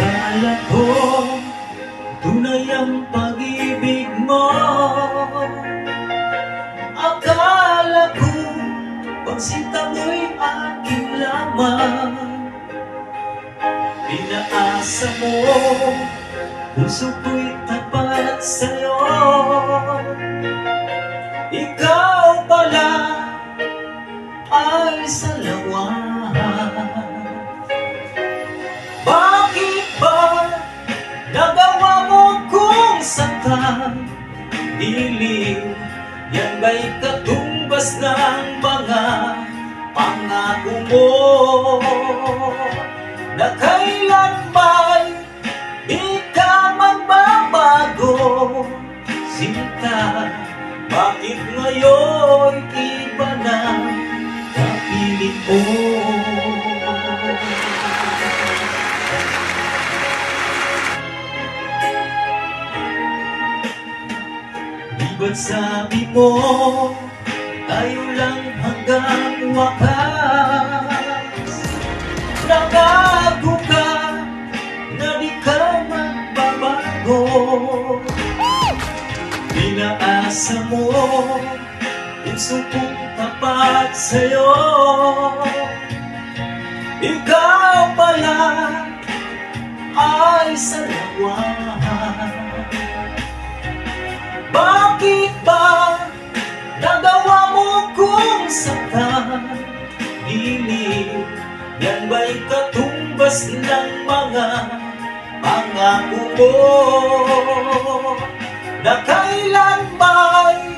Akala ko tunay ang pag-ibig mo. Akala ko pagsinta mo'y akin lamang. Pinaasa mo, puso ko'y tapat sa'yo. Ikaw pala ay salawan. Bakit ba nagawa mo kung saktan? Dilim, yan ba'y katumbas ng mga pangako mo? Na kailan ba'y di ka magbabago? Sinta, bakit ngayon iba na kapiling mo? Ba't sabi mo, tayo lang hanggang wakas? Nangako ka na di ka magbabago. Pinaasa mo, puso kong tapat sa'yo. Ikaw pala ay salawan. Bakit ba nagawa mo kung saktan? Dilim, yan ba'y katumbas ng mga pangako mo? Na kailan ba'y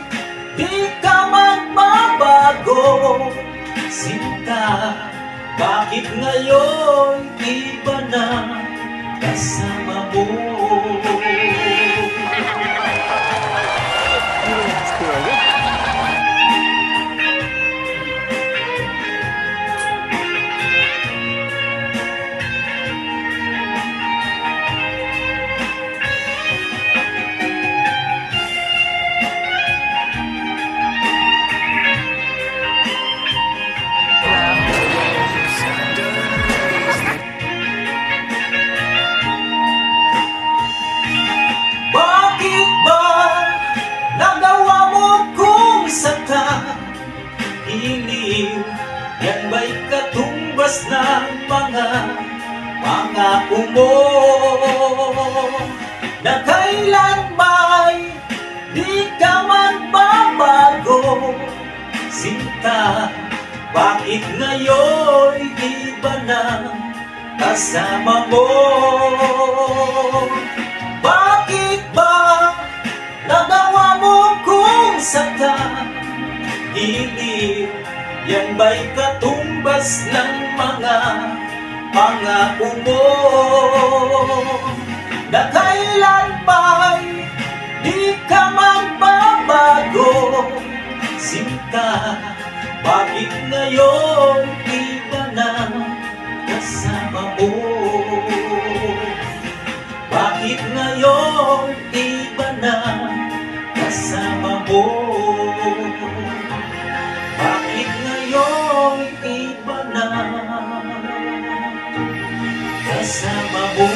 di ka magbabago? Sinta, bakit ngayon iba na kasama mo? Yan ba'y katumbas ng mga pangako mo? Na kailan ba'y di ka magbabago? Sinta, bakit ngayon iba na kasama mo? Bakit ba nagawa mo kung saktan? Hindi, yan ba'y katumbas ng mga pangako mo? Na kailan ba'y di ka magbabago? Sinta, bakit ngayon iba na kasama mo? Bakit ngayon iba na kasama mo? Bakit ngayon iba na kasama mo?